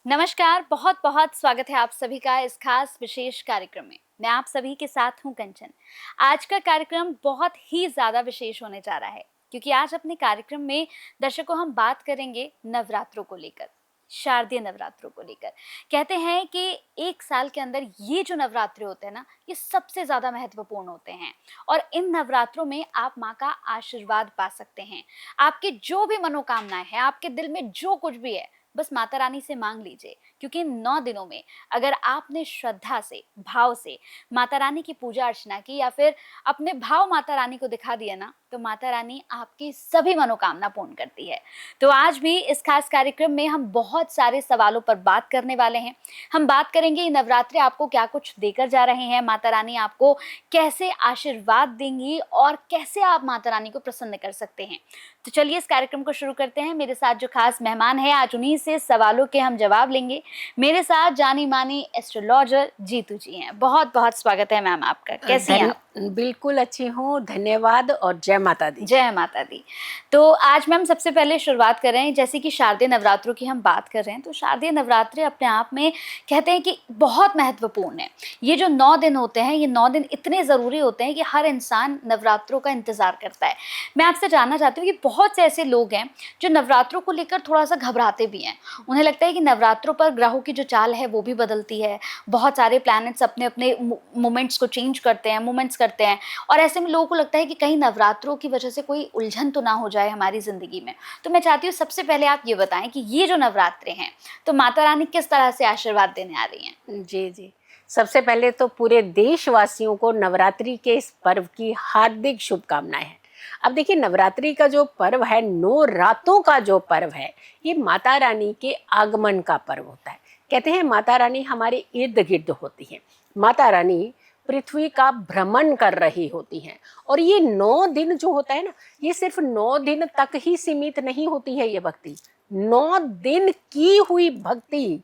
नमस्कार, बहुत बहुत स्वागत है आप सभी का इस खास विशेष कार्यक्रम में। मैं आप सभी के साथ हूं कंचन। आज का कार्यक्रम बहुत ही ज़्यादा विशेष होने जा रहा है क्योंकि आज अपने कार्यक्रम में दर्शकों हम बात करेंगे नवरात्रों को लेकर, शारदीय नवरात्रों को लेकर। कहते हैं कि एक साल के अंदर ये जो नवरात्रे होते हैं ना, ये सबसे ज़्यादा महत्वपूर्ण होते हैं और इन नवरात्रों में आप माँ का आशीर्वाद पा सकते हैं। आपकी जो भी मनोकामनाएं हैं, आपके दिल में जो कुछ भी है, बस माता रानी से मांग लीजिए क्योंकि इन 9 दिनों में अगर आपने श्रद्धा से, भाव से माता रानी की पूजा अर्चना की या फिर अपने भाव माता रानी को दिखा दिया ना, तो माता रानी आपकी सभी मनोकामना पूर्ण करती है। तो आज भी इस खास कार्यक्रम में हम बहुत सारे सवालों पर बात करने वाले हैं। हम बात करेंगे ये नवरात्रे आपको क्या कुछ देकर जा रहे हैं, माता रानी आपको कैसे आशीर्वाद देंगी और कैसे आप माता रानी को प्रसन्न कर सकते हैं। तो चलिए इस कार्यक्रम को शुरू करते हैं। मेरे साथ जो खास मेहमान है, आज उन्हीं से सवालों के हम जवाब लेंगे। मेरे साथ जानी मानी एस्ट्रोलॉजर जीतू जी हैं। बहुत बहुत स्वागत है मैम आपका। कैसी हैं आप? बिल्कुल अच्छी हूँ, धन्यवाद और जय माता दी। जय माता दी। तो आज मैम सबसे पहले शुरुआत कर रहे हैं, जैसे कि शारदीय नवरात्रों की हम बात कर रहे हैं, तो शारदीय नवरात्रे अपने आप में कहते हैं कि बहुत महत्वपूर्ण है। ये जो 9 दिन होते हैं, ये 9 दिन इतने ज़रूरी होते हैं कि हर इंसान नवरात्रों का इंतज़ार करता है। मैं आपसे जानना चाहती हूँ कि बहुत से ऐसे लोग हैं जो नवरात्रों को लेकर थोड़ा सा घबराते भी हैं। उन्हें लगता है कि नवरात्रों पर ग्रहों की जो चाल है वो भी बदलती है, बहुत सारे प्लैनेट्स अपने अपने मोमेंट्स को चेंज करते हैं, मूवमेंट्स करते हैं, और ऐसे में लोगों को लगता है कि कहीं नवरात्रों की वजह से कोई उलझन तो ना हो जाए हमारी ज़िंदगी में। तो मैं चाहती हूँ सबसे पहले आप ये बताएं कि ये जो नवरात्रे हैं, तो माता रानी किस तरह से आशीर्वाद देने आ रही हैं? जी जी, सबसे पहले तो पूरे देशवासियों को नवरात्रि के इस पर्व की हार्दिक शुभकामनाएं हैं। अब देखिए, नवरात्रि का जो पर्व है, 9 रातों का जो पर्व है, ये माता रानी के आगमन का पर्व होता है। कहते हैं माता रानी हमारे इर्द गिर्द होती हैं। माता रानी पृथ्वी का भ्रमण कर रही होती हैं और ये 9 दिन जो होता है ना, ये सिर्फ 9 दिन तक ही सीमित नहीं होती है। ये भक्ति 9 दिन की हुई भक्ति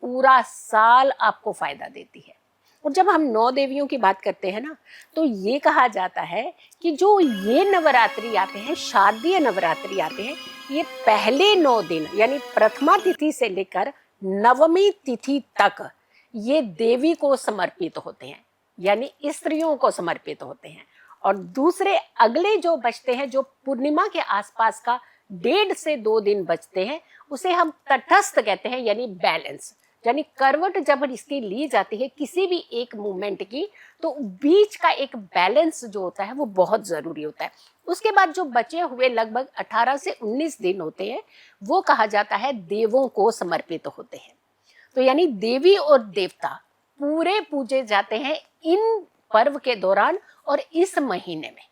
पूरा साल आपको फायदा देती है। और जब हम 9 देवियों की बात करते हैं ना, तो ये कहा जाता है कि जो ये नवरात्रि आते हैं, शारदीय नवरात्रि आते हैं, ये पहले 9 दिन यानी प्रथमा तिथि से लेकर नवमी तिथि तक ये देवी को समर्पित होते हैं, यानी स्त्रियों को समर्पित होते हैं। और दूसरे अगले जो बचते हैं, जो पूर्णिमा के आसपास का 1.5 से 2 दिन बचते हैं, उसे हम तटस्थ कहते हैं, यानी बैलेंस। यानी करवट जब इसकी ली जाती है किसी भी एक मूवमेंट की, तो बीच का एक बैलेंस जो होता है वो बहुत जरूरी होता है। उसके बाद जो बचे हुए लगभग 18 से 19 दिन होते हैं, वो कहा जाता है देवों को समर्पित होते हैं। तो यानी देवी और देवता पूरे पूजे जाते हैं इन पर्व के दौरान और इस महीने में।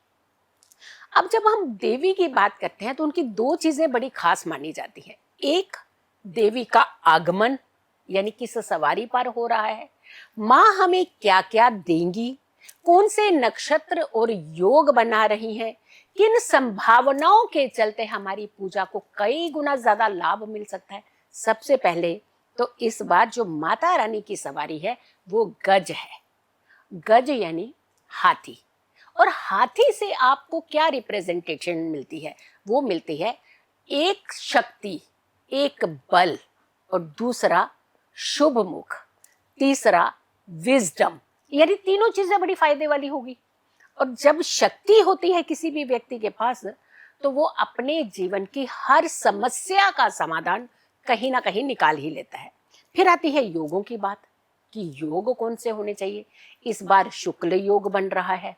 अब जब हम देवी की बात करते हैं तो उनकी 2 चीजें बड़ी खास मानी जाती हैं। एक, देवी का आगमन, यानी किस सवारी पर हो रहा है, माँ हमें क्या क्या देंगी, कौन से नक्षत्र और योग बना रही हैं, किन संभावनाओं के चलते हमारी पूजा को कई गुना ज्यादा लाभ मिल सकता है। सबसे पहले तो इस बार जो माता रानी की सवारी है वो गज है। गज यानी हाथी। और हाथी से आपको क्या रिप्रेजेंटेशन मिलती है? वो मिलती है एक शक्ति, एक बल, और दूसरा शुभ मुख, तीसरा विजडम। यानी तीनों चीजें बड़ी फायदे वाली होगी। और जब शक्ति होती है किसी भी व्यक्ति के पास, तो वो अपने जीवन की हर समस्या का समाधान कहीं ना कहीं निकाल ही लेता है। फिर आती है योगों की बात कि योग कौन से होने चाहिए। इस बार शुक्ल योग बन रहा है,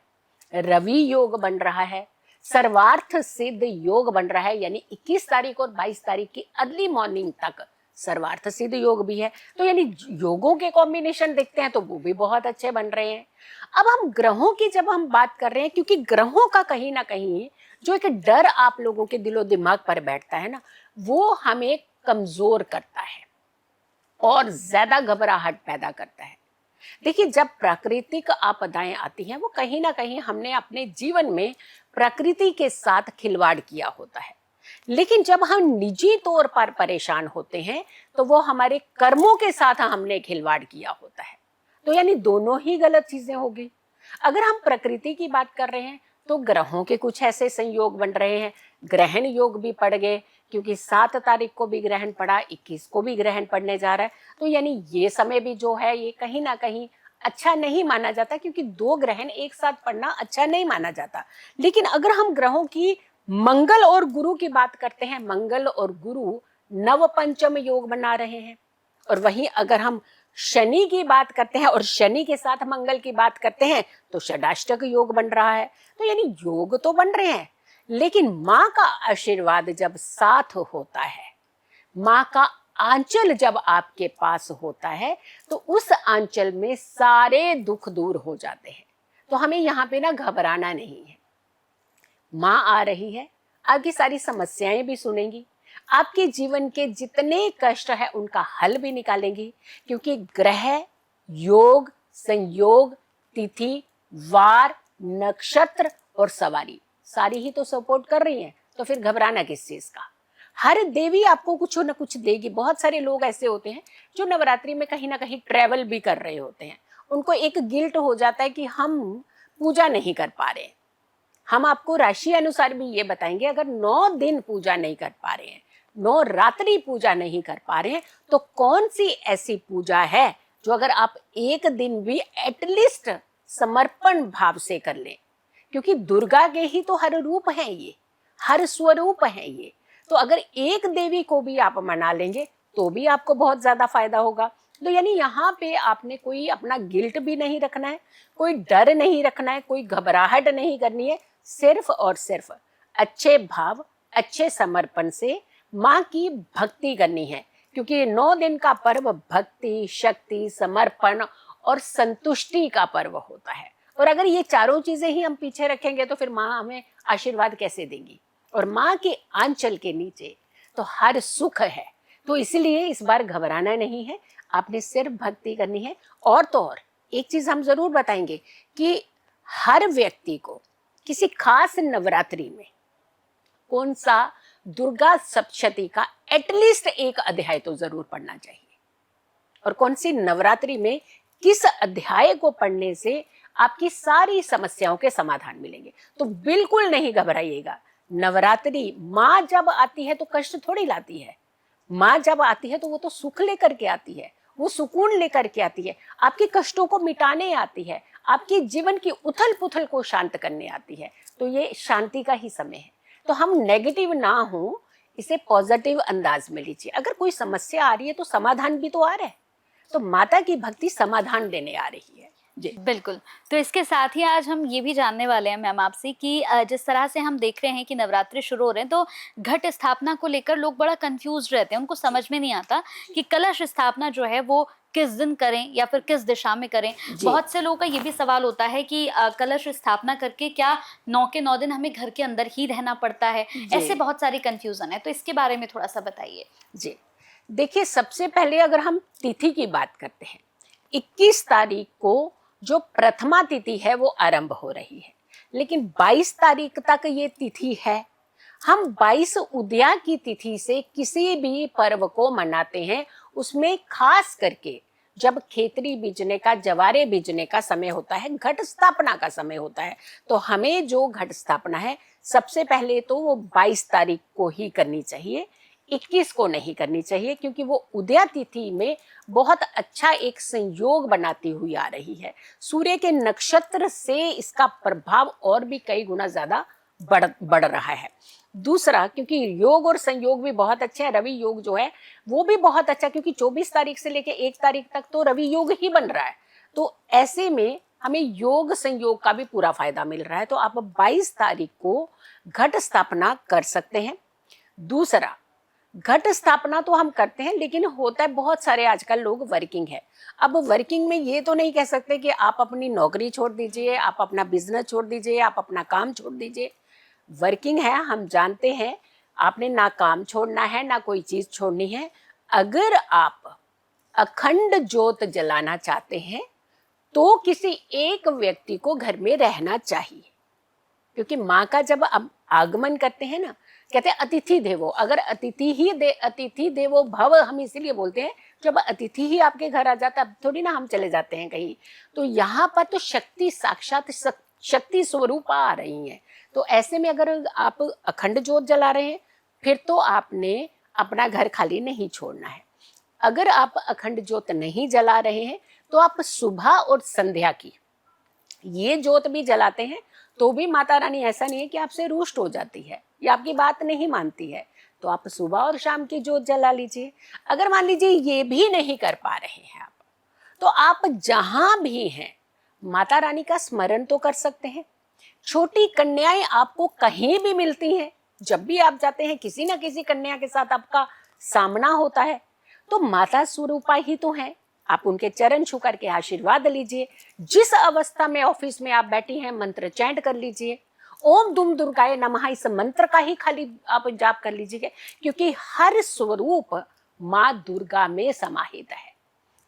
रवि योग बन रहा है, सर्वार्थ सिद्ध योग बन रहा है, यानी 21 तारीख और 22 तारीख की अर्ली मॉर्निंग तक सर्वार्थ सिद्ध योग भी है। तो यानी योगों के कॉम्बिनेशन देखते हैं तो वो भी बहुत अच्छे बन रहे हैं। अब हम ग्रहों की जब हम बात कर रहे हैं, क्योंकि ग्रहों का कहीं ना कहीं जो एक डर आप लोगों के दिलो दिमाग पर बैठता है ना, वो हमें कमजोर करता है और ज्यादा घबराहट पैदा करता है। देखिए, जब प्राकृतिक आपदाएं आती हैं, वो कहीं ना कहीं हमने अपने जीवन में प्रकृति के साथ खिलवाड़ किया होता है। लेकिन जब हम निजी तौर पर परेशान होते हैं, तो वो हमारे कर्मों के साथ हमने खिलवाड़ किया होता है। तो यानी दोनों ही गलत चीजें होगी। अगर हम प्रकृति की बात कर रहे हैं, तो ग्रहों के कुछ ऐसे संयोग बन रहे हैं, ग्रहण योग भी पड़ गए, क्योंकि 7 तारीख को भी ग्रहण पड़ा, 21 को भी ग्रहण पड़ने जा रहा है। तो यानी ये समय भी जो है ये कहीं ना कहीं अच्छा नहीं माना जाता, क्योंकि 2 ग्रहण एक साथ पड़ना अच्छा नहीं माना जाता। लेकिन अगर हम ग्रहों की मंगल और गुरु की बात करते हैं, मंगल और गुरु नव पंचम योग बना रहे हैं। और वहीं अगर हम शनि की बात करते हैं और शनि के साथ मंगल की बात करते हैं तो षडाष्टक योग बन रहा है। तो यानी योग तो बन रहे हैं, लेकिन माँ का आशीर्वाद जब साथ होता है, माँ का आंचल जब आपके पास होता है, तो उस आंचल में सारे दुख दूर हो जाते हैं। तो हमें यहाँ पे ना घबराना नहीं है। माँ आ रही है, आपकी सारी समस्याएं भी सुनेंगी, आपके जीवन के जितने कष्ट है उनका हल भी निकालेंगी, क्योंकि ग्रह, योग, संयोग, तिथि, वार, नक्षत्र और सवारी सारी ही तो सपोर्ट कर रही हैं। तो फिर घबराना किस चीज का। हर देवी आपको कुछ न कुछ देगी। बहुत सारे लोग ऐसे होते हैं जो नवरात्रि में कहीं ना कहीं ट्रेवल भी कर रहे होते हैं, उनको एक गिल्ट हो जाता है कि हम पूजा नहीं कर पा रहे। हम आपको राशि अनुसार भी ये बताएंगे, अगर 9 दिन पूजा नहीं कर पा रहे हैं, 9 रात्रि पूजा नहीं कर पा रहे हैं, तो कौन सी ऐसी पूजा है जो अगर आप एक दिन भी एटलीस्ट समर्पण भाव से कर लें। क्योंकि दुर्गा के ही तो हर रूप हैं ये, हर स्वरूप हैं ये। तो अगर एक देवी को भी आप मना लेंगे तो भी आपको बहुत ज्यादा फायदा होगा। तो यानी यहाँ पे आपने कोई अपना गिल्ट भी नहीं रखना है, कोई डर नहीं रखना है, कोई घबराहट नहीं करनी है। सिर्फ और सिर्फ अच्छे भाव, अच्छे समर्पण से माँ की भक्ति करनी है, क्योंकि 9 दिन का पर्व भक्ति, शक्ति, समर्पण और संतुष्टि का पर्व होता है। और अगर ये चारों चीजें ही हम पीछे रखेंगे तो फिर माँ हमें आशीर्वाद कैसे देंगी। और माँ के आंचल के नीचे तो हर सुख है। तो इसलिए इस बार घबराना नहीं है, आपने सिर्फ भक्ति करनी है। और तो और एक चीज हम जरूर बताएंगे कि हर व्यक्ति को किसी खास नवरात्रि में कौन सा दुर्गा सप्तशती का एटलीस्ट एक अध्याय तो जरूर पढ़ना चाहिए, और कौन सी नवरात्रि में किस अध्याय को पढ़ने से आपकी सारी समस्याओं के समाधान मिलेंगे। तो बिल्कुल नहीं घबराइएगा। नवरात्रि माँ जब आती है तो कष्ट थोड़ी लाती है। माँ जब आती है तो वो तो सुख लेकर के आती है, वो सुकून लेकर के आती है, आपके कष्टों को मिटाने आती है, आपके जीवन की उथल पुथल को शांत करने आती है। तो ये शांति का ही समय है। तो हम नेगेटिव ना हो, इसे पॉजिटिव अंदाज में लीजिए। अगर कोई समस्या आ रही है तो समाधान भी तो आ रहा है। तो माता की भक्ति समाधान देने आ रही है। जी बिल्कुल। तो इसके साथ ही आज हम ये भी जानने वाले हैं मैम आपसे कि जिस तरह से हम देख रहे हैं कि नवरात्रि शुरू हो रहे हैं, तो घट स्थापना को लेकर लोग बड़ा कंफ्यूज रहते हैं। उनको समझ में नहीं आता कि कलश स्थापना जो है वो किस दिन करें या फिर किस दिशा में करें। बहुत से लोगों का ये भी सवाल होता है कि कलश स्थापना करके क्या 9 के 9 दिन हमें घर के अंदर ही रहना पड़ता है। ऐसे बहुत सारी कंफ्यूजन है, तो इसके बारे में थोड़ा सा बताइए। जी देखिए, सबसे पहले अगर हम तिथि की बात करते हैं, 21 तारीख को जो प्रथमा तिथि है वो आरंभ हो रही है, लेकिन 22 तारीख तक ये तिथि है। हम 22 उदया की तिथि से किसी भी पर्व को मनाते हैं, उसमें खास करके जब खेतरी बीजने का, जवारे बीजने का समय होता है, घट स्थापना का समय होता है, तो हमें जो घट स्थापना है सबसे पहले तो वो 22 तारीख को ही करनी चाहिए, 21 को नहीं करनी चाहिए, क्योंकि वो उदया तिथि में बहुत अच्छा एक संयोग बनाती हुई आ रही है। सूर्य के नक्षत्र से इसका प्रभाव और भी कई गुना ज्यादा बढ़ रहा है। दूसरा, क्योंकि योग और संयोग भी बहुत अच्छे हैं, रवि योग जो है वो भी बहुत अच्छा, क्योंकि 24 तारीख से लेके 1 तारीख तक तो रवि योग ही बन रहा है। तो ऐसे में हमें योग संयोग का भी पूरा फायदा मिल रहा है। तो आप 22 तारीख को घट स्थापना कर सकते हैं। दूसरा, घट स्थापना तो हम करते हैं, लेकिन होता है बहुत सारे आजकल लोग वर्किंग है। अब वर्किंग में ये तो नहीं कह सकते कि आप अपनी नौकरी छोड़ दीजिए, आप अपना बिजनेस छोड़ दीजिए, आप अपना काम छोड़ दीजिए। वर्किंग है, हम जानते हैं, आपने ना काम छोड़ना है ना कोई चीज छोड़नी है। अगर आप अखंड ज्योत जलाना चाहते हैं तो किसी एक व्यक्ति को घर में रहना चाहिए, क्योंकि माँ का जब आगमन करते हैं ना, कहते हैं अतिथि देवो। अगर अतिथि देवो भव हम इसीलिए बोलते हैं, जब अतिथि ही आपके घर आ जाता है, थोड़ी ना हम चले जाते हैं कहीं। तो यहाँ पर तो शक्ति, साक्षात शक्ति स्वरूप आ रही है। तो ऐसे में अगर आप अखंड ज्योत जला रहे हैं फिर तो आपने अपना घर खाली नहीं छोड़ना है। अगर आप अखंड ज्योत नहीं जला रहे हैं तो आप सुबह और संध्या की ये ज्योत भी जलाते हैं तो भी माता रानी ऐसा नहीं है कि आपसे रुष्ट हो जाती है या आपकी बात नहीं मानती है, तो आप सुबह और शाम की ज्योत जला लीजिए। अगर मान लीजिए ये भी नहीं कर पा रहे हैं आप, तो आप जहां भी हैं माता रानी का स्मरण तो कर सकते हैं। छोटी कन्याएं आपको कहीं भी मिलती हैं, जब भी आप जाते हैं किसी ना किसी कन्या के साथ आपका सामना होता है, तो माता स्वरूपा ही तो है। आप उनके चरण छू करके आशीर्वाद लीजिए। जिस अवस्था में ऑफिस में आप बैठी हैं मंत्र चैंट कर लीजिए, ओम दुम दुर्गाय नमः इस मंत्र का ही खाली आप जाप कर लीजिए, क्योंकि हर स्वरूप माँ दुर्गा में समाहित है।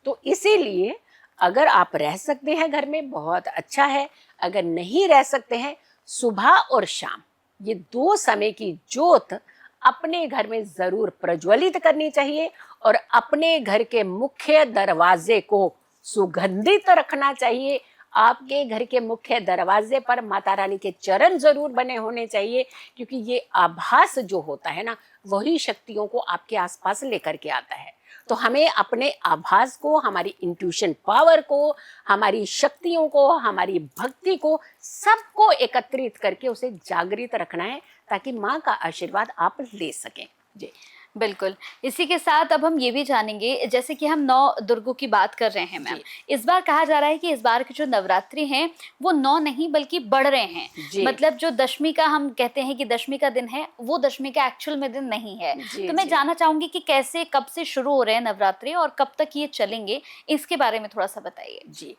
तो इसीलिए अगर आप रह सकते हैं घर में बहुत अच्छा है, अगर नहीं रह सकते हैं सुबह और शाम ये 2 समय की ज्योत अपने घर में जरूर प्रज्वलित करनी चाहिए और अपने घर के मुख्य दरवाजे को सुगंधित रखना चाहिए। आपके घर के मुख्य दरवाजे पर माता रानी के चरण जरूर बने होने चाहिए, क्योंकि ये आभास जो होता है ना वही शक्तियों को आपके आसपास लेकर के आता है। तो हमें अपने आभास को, हमारी इंट्यूशन पावर को, हमारी शक्तियों को, हमारी भक्ति को, सबको एकत्रित करके उसे जागृत रखना है ताकि माँ का आशीर्वाद आप ले सकें। जी बिल्कुल। इसी के साथ अब हम ये भी जानेंगे, जैसे कि हम 9 दुर्गों की बात कर रहे हैं मैम, इस बार कहा जा रहा है कि इस बार के जो नवरात्रि हैं वो 9 नहीं बल्कि बढ़ रहे हैं। मतलब जो दशमी का हम कहते हैं कि दशमी का दिन है, वो दशमी का एक्चुअल में दिन नहीं है। तो मैं जानना चाहूंगी कि कैसे, कब से शुरू हो रहे हैं नवरात्रि और कब तक ये चलेंगे, इसके बारे में थोड़ा सा बताइए। जी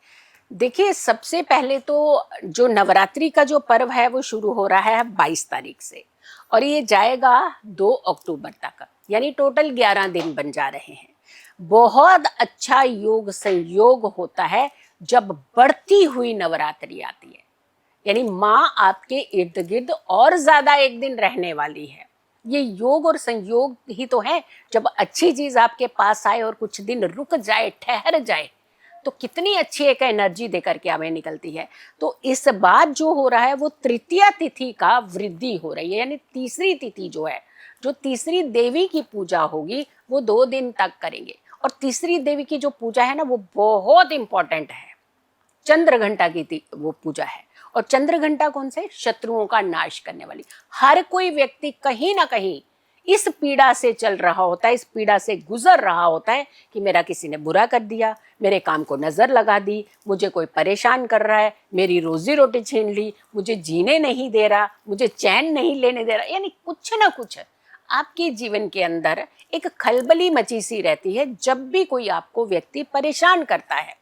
देखिए, सबसे पहले तो जो नवरात्रि का जो पर्व है वो शुरू हो रहा है 22 तारीख से और ये जाएगा 2 अक्टूबर तक, यानी टोटल 11 दिन बन जा रहे हैं। बहुत अच्छा योग संयोग होता है जब बढ़ती हुई नवरात्रि आती है, यानी माँ आपके इर्द गिर्द और ज्यादा एक दिन रहने वाली है। ये योग और संयोग ही तो है, जब अच्छी चीज आपके पास आए और कुछ दिन रुक जाए, ठहर जाए, तो कितनी अच्छी एक एनर्जी देकर के हमें निकलती है। तो इस बार जो हो रहा है वो तृतीया तिथि का वृद्धि हो रही है, यानी तीसरी तिथि जो है, जो तीसरी देवी की पूजा होगी वो 2 दिन तक करेंगे। और तीसरी देवी की जो पूजा है ना वो बहुत इंपॉर्टेंट है, चंद्र घंटा की वो पूजा है। और चंद्र घंटा कौन से? शत्रुओं का नाश करने वाली। हर कोई व्यक्ति कहीं ना कहीं इस पीड़ा से चल रहा होता है, इस पीड़ा से गुजर रहा होता है कि मेरा किसी ने बुरा कर दिया, मेरे काम को नजर लगा दी, मुझे कोई परेशान कर रहा है, मेरी रोजी रोटी छीन ली, मुझे जीने नहीं दे रहा, मुझे चैन नहीं लेने दे रहा। यानी कुछ ना कुछ आपके जीवन के अंदर एक खलबली मची सी रहती है जब भी कोई आपको व्यक्ति परेशान करता है।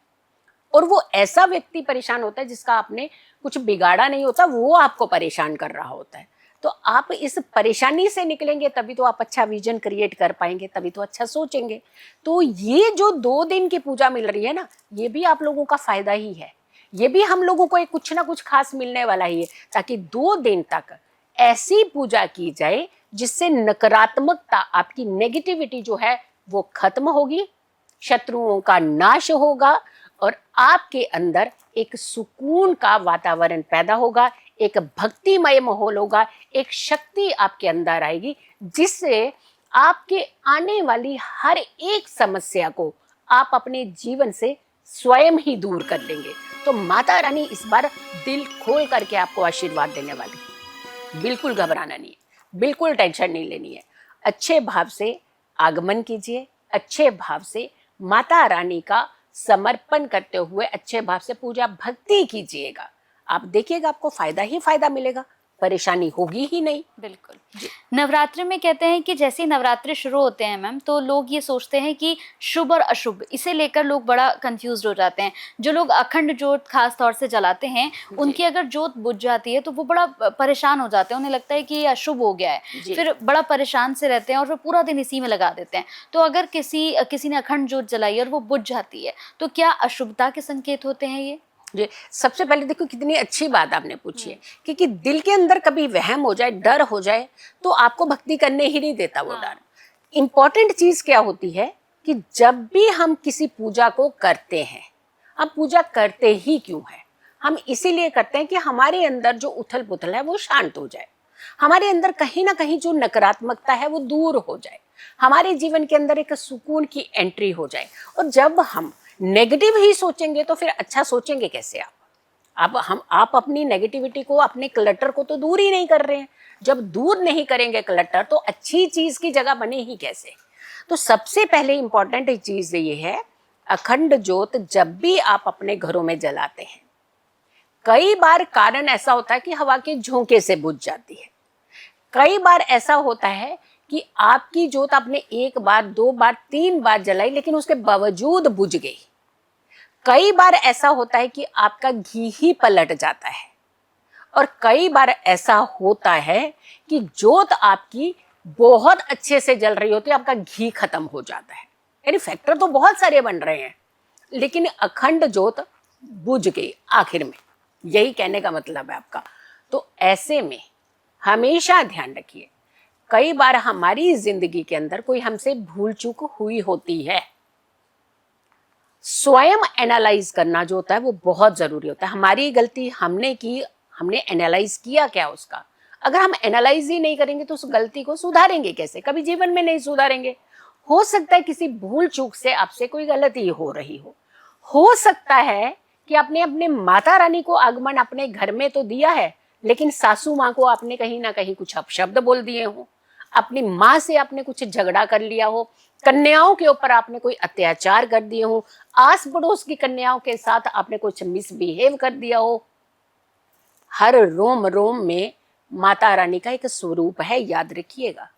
और वो ऐसा व्यक्ति परेशान होता है जिसका आपने कुछ बिगाड़ा नहीं होता, वो आपको परेशान कर रहा होता है। तो आप इस परेशानी से निकलेंगे तभी तो आप अच्छा विजन क्रिएट कर पाएंगे, तभी तो अच्छा सोचेंगे। तो ये जो 2 दिन की पूजा मिल रही है ना, ये भी आप लोगों का फायदा ही है, ये भी हम लोगों को एक कुछ ना कुछ खास मिलने वाला ही है, ताकि 2 दिन तक ऐसी पूजा की जाए जिससे नकारात्मकता, आपकी नेगेटिविटी जो है वो खत्म होगी, शत्रुओं का नाश होगा और आपके अंदर एक सुकून का वातावरण पैदा होगा, एक भक्तिमय माहौल होगा, एक शक्ति आपके अंदर आएगी जिससे आपके आने वाली हर एक समस्या को आप अपने जीवन से स्वयं ही दूर कर लेंगे। तो माता रानी इस बार दिल खोल करके आपको आशीर्वाद देने वाली है। बिल्कुल घबराना नहीं है, बिल्कुल टेंशन नहीं लेनी है। अच्छे भाव से आगमन कीजिए, अच्छे भाव से माता रानी का समर्पण करते हुए अच्छे भाव से पूजा भक्ति कीजिएगा। आप देखिएगा आपको फायदा ही फायदा मिलेगा, परेशानी होगी ही नहीं। बिल्कुल। नवरात्रि में कहते हैं कि जैसे नवरात्रि शुरू होते हैं मैम, तो लोग ये सोचते हैं कि शुभ और अशुभ, इसे लेकर लोग बड़ा कंफ्यूज हो जाते हैं। जो लोग अखंड ज्योत खास तौर से जलाते हैं, उनकी अगर ज्योत बुझ जाती है तो वो बड़ा परेशान हो जाते हैं, उन्हें लगता है कि ये अशुभ हो गया है, फिर बड़ा परेशान से रहते हैं और फिर पूरा दिन इसी में लगा देते हैं। तो अगर किसी ने अखंड ज्योत जलाई और वो बुझ जाती है तो क्या अशुभता के संकेत होते हैं ये? जी, सबसे पहले देखो कितनी अच्छी बात आपने पूछी है, क्योंकि दिल के अंदर कभी वहम हो जाए, डर हो जाए, तो आपको भक्ति करने ही नहीं देता वो डर। इम्पोर्टेंट चीज क्या होती है कि जब भी हम किसी पूजा को करते हैं, हम पूजा करते ही क्यों है? हम इसीलिए करते हैं कि हमारे अंदर जो उथल पुथल है वो शांत हो जाए। हमारे अंदर कहीं ना कहीं जो नकारात्मकता है वो दूर हो जाए, हमारे जीवन के अंदर एक सुकून की एंट्री हो जाए। और जब हम नेगेटिव ही सोचेंगे तो फिर अच्छा सोचेंगे कैसे आप? अब आप अपनी नेगेटिविटी को, अपने क्लटर को तो दूर ही नहीं कर रहे हैं। जब दूर नहीं करेंगे क्लटर तो अच्छी चीज की जगह बने ही कैसे? तो सबसे पहले इंपॉर्टेंट चीज ये है, अखंड ज्योत जब भी आप अपने घरों में जलाते हैं, कई बार कारण ऐसा होता है कि हवा के झोंके से बुझ जाती है। कई बार ऐसा होता है कि आपकी ज्योत आपने एक बार, दो बार, तीन बार जलाई लेकिन उसके बावजूद बुझ गई। कई बार ऐसा होता है कि आपका घी ही पलट जाता है। और कई बार ऐसा होता है कि ज्योत आपकी बहुत अच्छे से जल रही होती है, आपका घी खत्म हो जाता है। यानी फैक्टर तो बहुत सारे बन रहे हैं लेकिन अखंड ज्योत बुझ गई आखिर में, यही कहने का मतलब है आपका। तो ऐसे में हमेशा ध्यान रखिए, कई बार हमारी जिंदगी के अंदर कोई हमसे भूल चूक हुई होती है। स्वयं एनालाइज करना जो होता है वो बहुत जरूरी होता है। हमारी गलती हमने की, हमने एनालाइज किया क्या उसका? अगर हम एनालाइज ही नहीं करेंगे तो उस गलती को सुधारेंगे कैसे? कभी जीवन में नहीं सुधारेंगे। हो सकता है किसी भूल चूक से आपसे कोई गलती हो रही हो सकता है कि आपने अपने माता रानी को आगमन अपने घर में तो दिया है लेकिन सासू माँ को आपने कहीं ना कहीं कुछ अपशब्द बोल दिए हो, अपनी माँ से आपने कुछ झगड़ा कर लिया हो, कन्याओं के ऊपर आपने कोई अत्याचार कर दिए हो, आस पड़ोस की कन्याओं के साथ आपने कुछ मिसबिहेव कर दिया हो। हर रोम रोम में माता रानी का एक स्वरूप है, याद रखिएगा।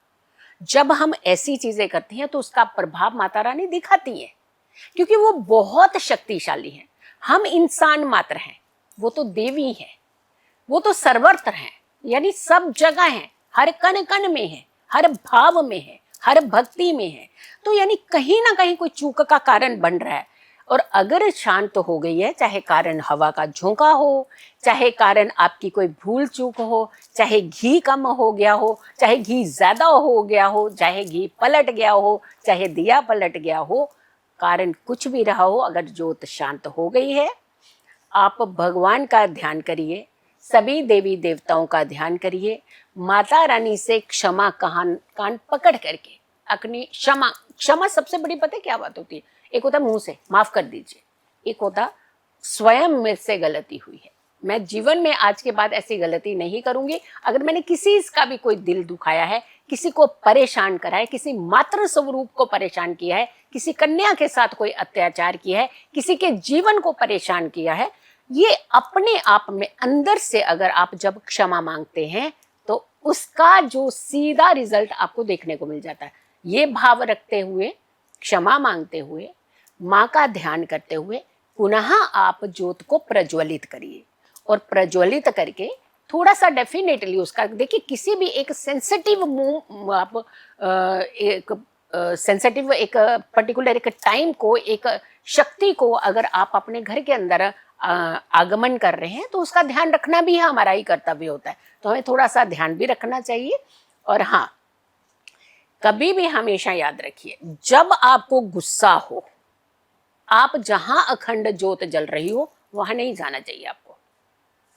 जब हम ऐसी चीजें करती हैं तो उसका प्रभाव माता रानी दिखाती है क्योंकि वो बहुत शक्तिशाली है। हम इंसान मात्र हैं, वो तो देवी है, वो तो सर्वत्र है, यानी सब जगह है, हर कण कण में है, हर भाव में है, हर भक्ति में है। तो यानी कहीं ना कहीं कोई चूक का कारण बन रहा है। और अगर शांत हो गई है, चाहे कारण हवा का झोंका हो, चाहे कारण आपकी कोई भूल चूक हो, चाहे घी कम हो गया हो, चाहे घी ज्यादा हो गया हो, चाहे घी पलट गया हो, चाहे दिया पलट गया हो, कारण कुछ भी रहा हो, अगर ज्योत शांत हो गई है, आप भगवान का ध्यान करिए, सभी देवी देवताओं का ध्यान करिए, माता रानी से क्षमा कान पकड़ करके अपनी क्षमा सबसे बड़ी पता है क्या बात होती है? एक होता मुंह से माफ कर दीजिए, एक होता स्वयं मेरे से गलती हुई है, मैं जीवन में आज के बाद ऐसी गलती नहीं करूंगी। अगर मैंने किसी का भी कोई दिल दुखाया है, किसी को परेशान करा है, किसी मातृ स्वरूप को परेशान किया है, किसी कन्या के साथ कोई अत्याचार किया है, किसी के जीवन को परेशान किया है, ये अपने आप में अंदर से अगर आप जब क्षमा मांगते हैं तो उसका जो सीधा रिजल्ट आपको देखने को मिल जाता है। ये भाव रखते हुए, क्षमा मांगते हुए, माँ का ध्यान करते हुए पुनः आप ज्योत को प्रज्वलित करिए। और प्रज्वलित करके थोड़ा सा डेफिनेटली उसका देखिए, किसी भी एक सेंसिटिव मूव आप एक सेंसिटिव एक पर्टिकुलर एक टाइम को, एक शक्ति को अगर आप अपने घर के अंदर आगमन कर रहे हैं तो उसका ध्यान रखना भी हमारा ही कर्तव्य होता है। तो हमें थोड़ा सा ध्यान भी रखना चाहिए। और हाँ, कभी भी हमेशा याद रखिए, जब आपको गुस्सा हो, आप जहां अखंड ज्योत जल रही हो वहां नहीं जाना चाहिए आपको।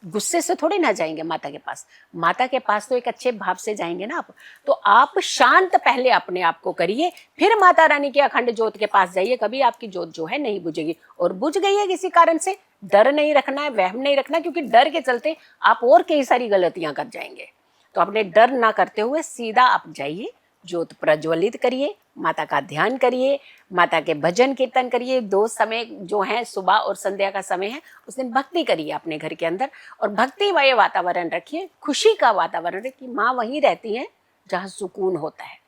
गुस्से से थोड़ी ना जाएंगे माता के पास, माता के पास तो एक अच्छे भाव से जाएंगे ना आप। तो आप शांत पहले अपने आप को करिए, फिर माता रानी के अखंड ज्योत के पास जाइए। कभी आपकी ज्योत जो है नहीं बुझेगी। और बुझ गई है किसी कारण से, डर नहीं रखना है, वहम नहीं रखना, क्योंकि डर के चलते आप और कई सारी गलतियां कर जाएंगे। तो अपने डर ना करते हुए सीधा आप जाइए, ज्योत प्रज्वलित करिए, माता का ध्यान करिए, माता के भजन कीर्तन करिए। 2 समय जो है, सुबह और संध्या का समय है, उस दिन भक्ति करिए अपने घर के अंदर। और भक्तिमय वातावरण रखिए, खुशी का वातावरण रखिए। माँ वहीं रहती है जहाँ सुकून होता है,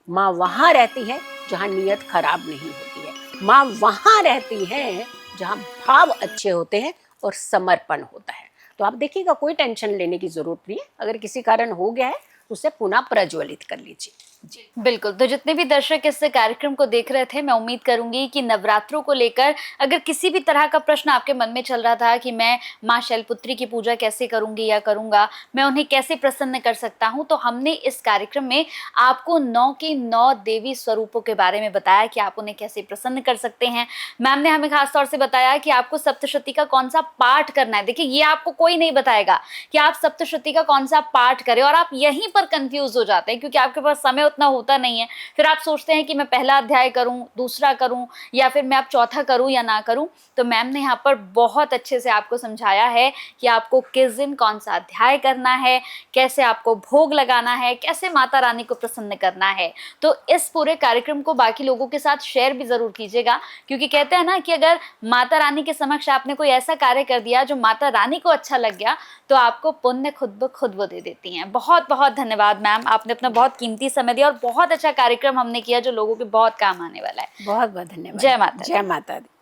माँ वहाँ रहती है जहाँ नीयत खराब नहीं होती है, माँ वहाँ रहती है जहाँ भाव अच्छे होते हैं और समर्पण होता है। तो आप देखिएगा, कोई टेंशन लेने की जरूरत नहीं है। अगर किसी कारण हो गया है तो उसे पुनः प्रज्वलित कर लीजिए। बिल्कुल। तो जितने भी दर्शक इस कार्यक्रम को देख रहे थे, मैं उम्मीद करूंगी कि नवरात्रों को लेकर अगर किसी भी तरह का प्रश्न आपके मन में चल रहा था कि मैं माँ शैलपुत्री की पूजा कैसे करूंगी या करूंगा, मैं उन्हें कैसे प्रसन्न कर सकता हूं, तो हमने इस कार्यक्रम में आपको 9 की 9 देवी स्वरूपों के बारे में बताया कि आप उन्हें कैसे प्रसन्न कर सकते हैं। मैम ने हमें खास तौर से बताया कि आपको सप्तशती का कौन सा पाठ करना है। देखिए, ये आपको कोई नहीं बताएगा कि आप सप्तशती का कौन सा पाठ करें, और आप यहीं पर कंफ्यूज हो जाते हैं क्योंकि आपके पास समय उतना होता नहीं है। फिर आप सोचते हैं कि मैं पहला अध्याय करूं, दूसरा करूं, या फिर मैं अब चौथा करूं या ना करूं। तो मैम ने यहाँ पर बहुत अच्छे से आपको समझाया है कि आपको किस दिन कौन सा अध्याय करना है, कैसे आपको भोग लगाना है, कैसे माता रानी को प्रसन्न करना है। तो इस पूरे कार्यक्रम को बाकी लोगों के साथ शेयर भी जरूर कीजिएगा, क्योंकि कहते हैं ना कि अगर माता रानी के समक्ष आपने कोई ऐसा कार्य कर दिया जो माता रानी को अच्छा लग गया, तो आपको पुण्य खुद ब खुद वो दे देती हैं। बहुत बहुत धन्यवाद मैम, आपने अपना बहुत कीमती समय दिया और बहुत अच्छा कार्यक्रम हमने किया जो लोगों के बहुत काम आने वाला है। बहुत बहुत धन्यवाद। जय माता दी। जय माता दी।